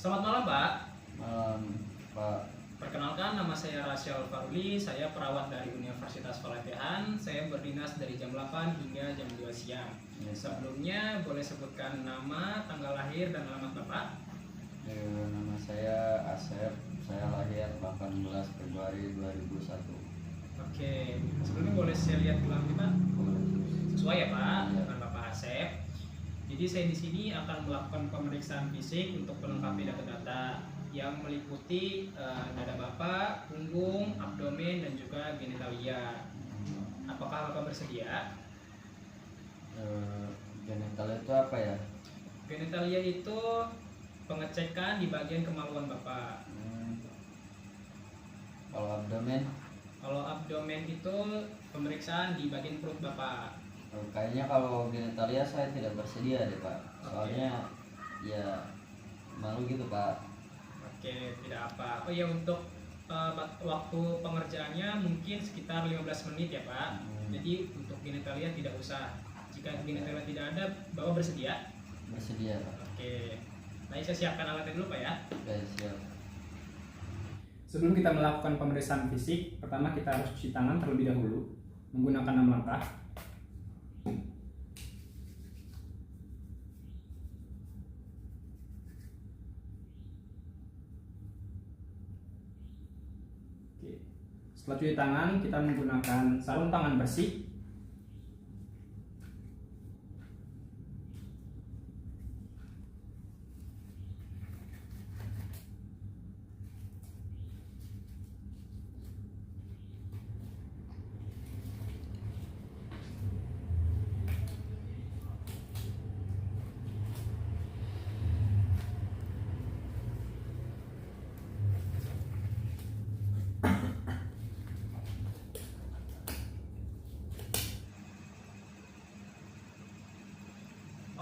Selamat malam, Pak. Malam, Pak. Perkenalkan, nama saya Rasyal Faruli. Saya perawat dari Universitas Palatehan. Saya berdinas dari jam 8 hingga jam 2 siang. Ya, Pak. Sebelumnya boleh sebutkan nama, tanggal lahir, dan alamat Bapak? Nama saya Asep. Saya lahir 18 Februari 2001. Oke, sebelumnya boleh saya lihat gelang Pak? Sesuai ya, Pak, Ya. dengan Bapak Asep. Jadi saya di sini akan melakukan pemeriksaan fisik untuk melengkapi data-data yang meliputi dada Bapak, punggung, abdomen, dan juga genitalia. Apakah Bapak bersedia? Genital itu apa ya? Genitalia itu pengecekan di bagian kemaluan Bapak. Kalau abdomen, Kalau abdomen itu pemeriksaan di bagian perut Bapak. kayaknya kalau genitalia saya tidak bersedia deh, Pak. Soalnya ya malu gitu, Pak. Oke, tidak apa. Oh ya, untuk waktu pengerjaannya mungkin sekitar 15 menit ya, Pak. Jadi untuk genitalia tidak usah. Jika genitalia tidak ada, Bapak bersedia? Bersedia, Pak. Oke. Nah, saya siapkan alatnya dulu, Pak ya. Oke, siap. Sebelum kita melakukan pemeriksaan fisik, pertama kita harus cuci tangan terlebih dahulu menggunakan 6 langkah. Oke. Setelah cuci tangan, kita menggunakan sarung tangan bersih.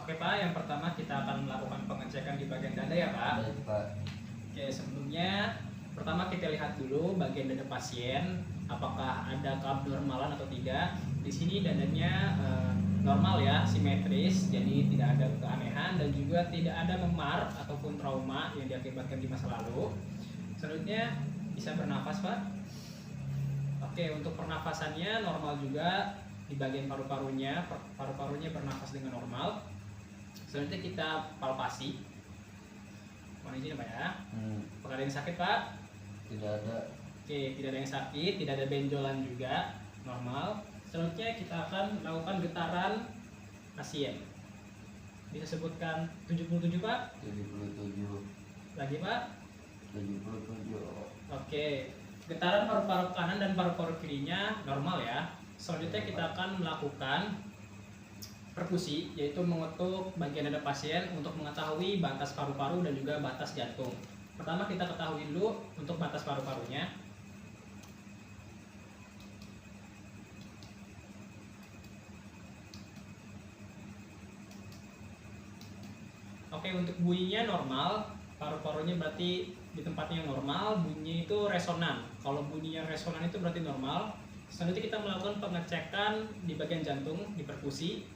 Oke Pak, yang pertama kita akan melakukan pengecekan di bagian dada ya Pak. Baik, Pak. Oke, sebelumnya pertama kita lihat dulu bagian dada pasien, apakah ada keabnormalan atau tidak. Di sini dadanya normal ya, simetris, jadi tidak ada keanehan dan juga tidak ada memar ataupun trauma yang diakibatkan di masa lalu. Selanjutnya bisa bernafas Pak. Oke, untuk pernafasannya normal juga di bagian paru-parunya, paru-parunya bernafas dengan normal. Selanjutnya kita palpasi. Mohon izin Pak ya. Apakah ada yang sakit Pak? Tidak ada. Oke, tidak ada yang sakit, tidak ada benjolan juga, normal. Selanjutnya kita akan melakukan getaran pasien. Bisa sebutkan 77 Pak? 77. Lagi Pak? 77. Oke, getaran paru-paru kanan dan paru-paru kirinya normal ya. Selanjutnya kita akan melakukan perkusi, yaitu mengetuk bagian dada pasien untuk mengetahui batas paru-paru dan juga batas jantung. Pertama kita ketahui dulu untuk batas paru-parunya. Oke, untuk bunyinya normal, paru-parunya berarti di tempatnya yang normal, bunyinya itu resonan. Kalau bunyinya resonan itu berarti normal. Selanjutnya kita melakukan pengecekan di bagian jantung, di perkusi.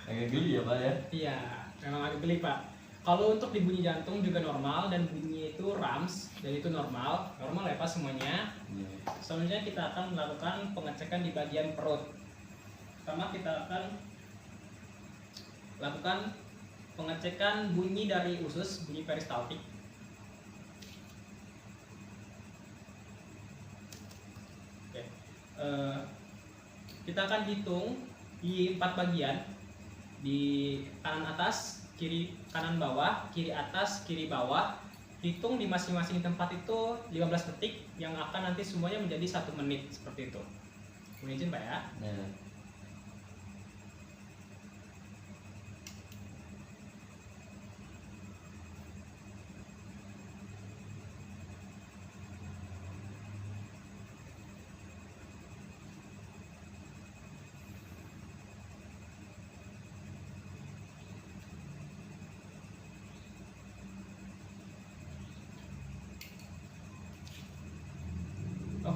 Agak geli ya, Pak ya? Iya, memang agak geli Pak. Kalau untuk di bunyi jantung juga normal dan bunyi itu rams, dan itu normal ya Pak semuanya. Selanjutnya kita akan melakukan pengecekan di bagian perut. Pertama kita akan lakukan pengecekan bunyi dari usus, bunyi peristaltik. Oke. Kita akan hitung di 4 bagian. Di kanan atas, kiri kanan bawah, kiri atas, kiri bawah. Hitung di masing-masing tempat itu 15 detik yang akan nanti semuanya menjadi 1 menit seperti itu. Mohon izin Pak ya.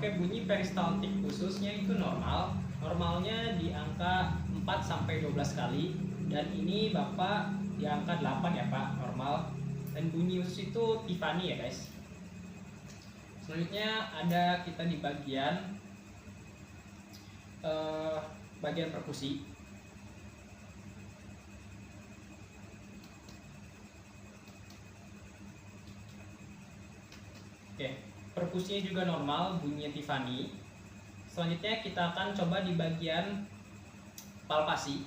Oke, bunyi peristaltik ususnya itu normal. Normalnya di angka 4 sampai 12 kali, dan ini Bapak di angka 8 ya Pak, normal. Dan bunyi usus itu Tiffany ya guys. Selanjutnya ada kita di bagian perkusi. Oke, perkusinya juga normal, bunyinya Tiffany. Selanjutnya kita akan coba di bagian palpasi.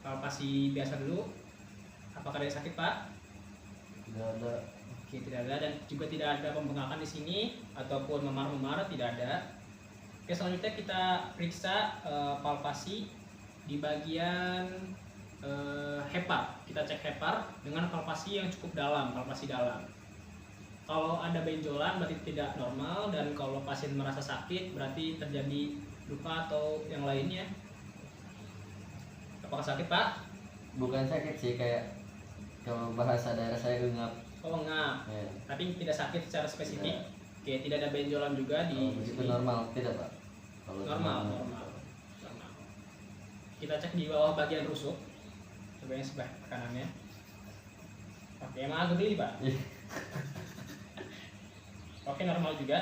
Palpasi biasa dulu. Apakah ada yang sakit Pak? Tidak ada. Oke, tidak ada, dan juga tidak ada pembengkakan di sini ataupun memar-memar, tidak ada. Oke, selanjutnya kita periksa palpasi di bagian hepar. Kita cek hepar dengan palpasi yang cukup dalam, palpasi dalam. Kalau ada benjolan berarti tidak normal, dan kalau pasien merasa sakit berarti terjadi luka atau yang lainnya. Apakah sakit Pak? Bukan sakit sih, kayak kalau bahasa daerah saya ngap. Oh enggak, Ya. tapi tidak sakit secara spesifik. Tidak. Oke, tidak ada benjolan juga di Kalau begitu sini. normal tidak Pak? Kalau Normal. Kita cek di bawah bagian rusuk. Coba yang sebelah kanannya. Oke, emang agak geli Pak. Iya. Oke, normal juga.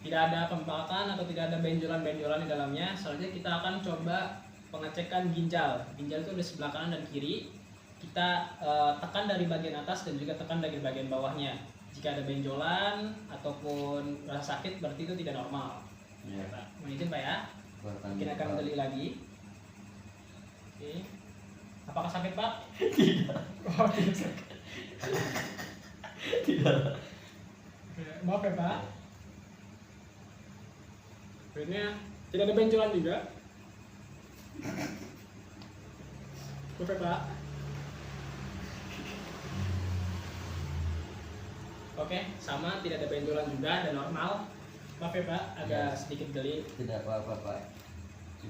Tidak ada pembengkakan atau tidak ada benjolan-benjolan di dalamnya. Selanjutnya kita akan coba pengecekan ginjal. Ginjal itu di sebelah kanan dan kiri. Kita tekan dari bagian atas dan juga tekan dari bagian bawahnya. Jika ada benjolan ataupun rasa sakit berarti itu tidak normal. Iya. Mohon izin Pak ya. Kita akan geli lagi. Oke. Apakah sakit Pak? Tidak. Oh, tidak sakit. Tidak. Maaf ya Pak. Akhirnya tidak ada benjolan juga. Maaf ya Pak. Oke, sama, tidak ada benjolan juga dan normal. Maaf ya Pak, agak sedikit geli. Tidak apa-apa Pak.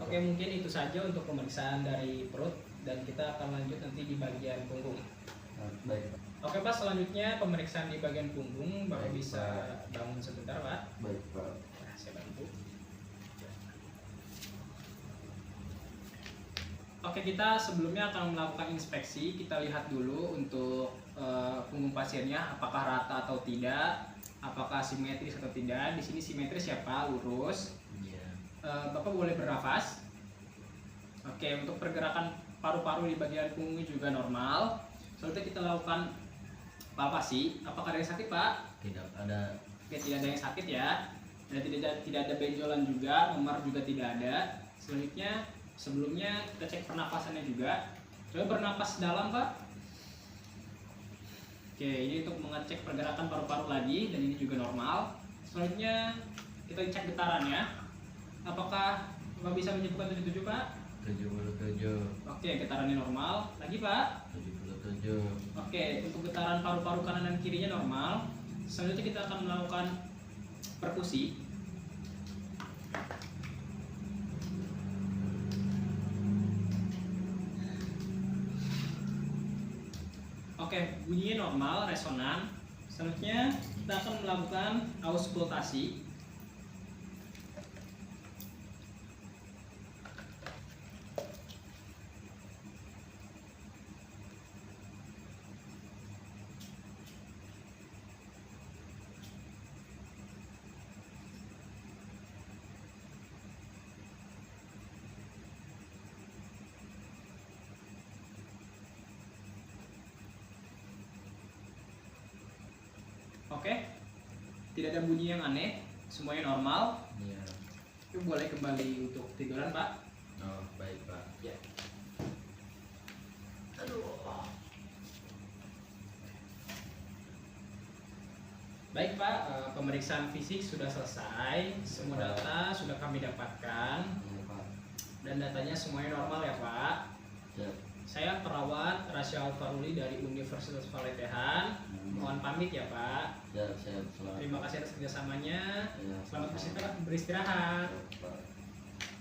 Oke, mungkin itu saja untuk pemeriksaan dari perut, dan kita akan lanjut nanti di bagian punggung. Baik Pak. Oke Pak, selanjutnya pemeriksaan di bagian punggung. Bapak Baik, bisa Pak. bangun sebentar Pak. Baik Pak. Nah, saya bantu. Oke, kita sebelumnya akan melakukan inspeksi. Kita lihat dulu untuk punggung pasiennya apakah rata atau tidak, apakah simetris atau tidak. Di sini simetris ya Pak, lurus. Iya. Bapak boleh bernafas. Oke, untuk pergerakan paru-paru di bagian punggung juga normal. Selanjutnya kita lakukan palpasi. Apakah ada yang sakit Pak? Tidak ada. Oke, tidak ada yang sakit ya. Dan tidak ada benjolan juga, memar juga tidak ada. Selanjutnya, sebelumnya kita cek pernapasannya juga. Coba bernapas dalam Pak. Oke, ini untuk mengecek pergerakan paru-paru lagi, dan ini juga normal. Selanjutnya kita cek getarannya. Apakah Bapak bisa menyebutkan 77 Pak? 77. Oke, getarannya normal. Lagi Pak. 77. Oke, untuk getaran paru-paru kanan dan kirinya normal. Selanjutnya kita akan melakukan perkusi. Oke, bunyinya normal, resonan. Selanjutnya kita akan melakukan auskultasi. Oke, tidak ada bunyi yang aneh, semuanya normal. Iya. Itu boleh kembali untuk tiduran Pak. Oh, baik Pak. Ya. Aduh. Baik Pak, pemeriksaan fisik sudah selesai, semua data sudah kami dapatkan, Iya Pak. dan datanya semuanya normal ya Pak. Siap. Saya perawat Rasya Alfaruli dari Universitas Paletehan. Mohon pamit ya Pak. Siap, siap. Selamat. Terima kasih atas kerjasamanya. Iya, Selamat sama-sama. beristirahat. Siap, Pak.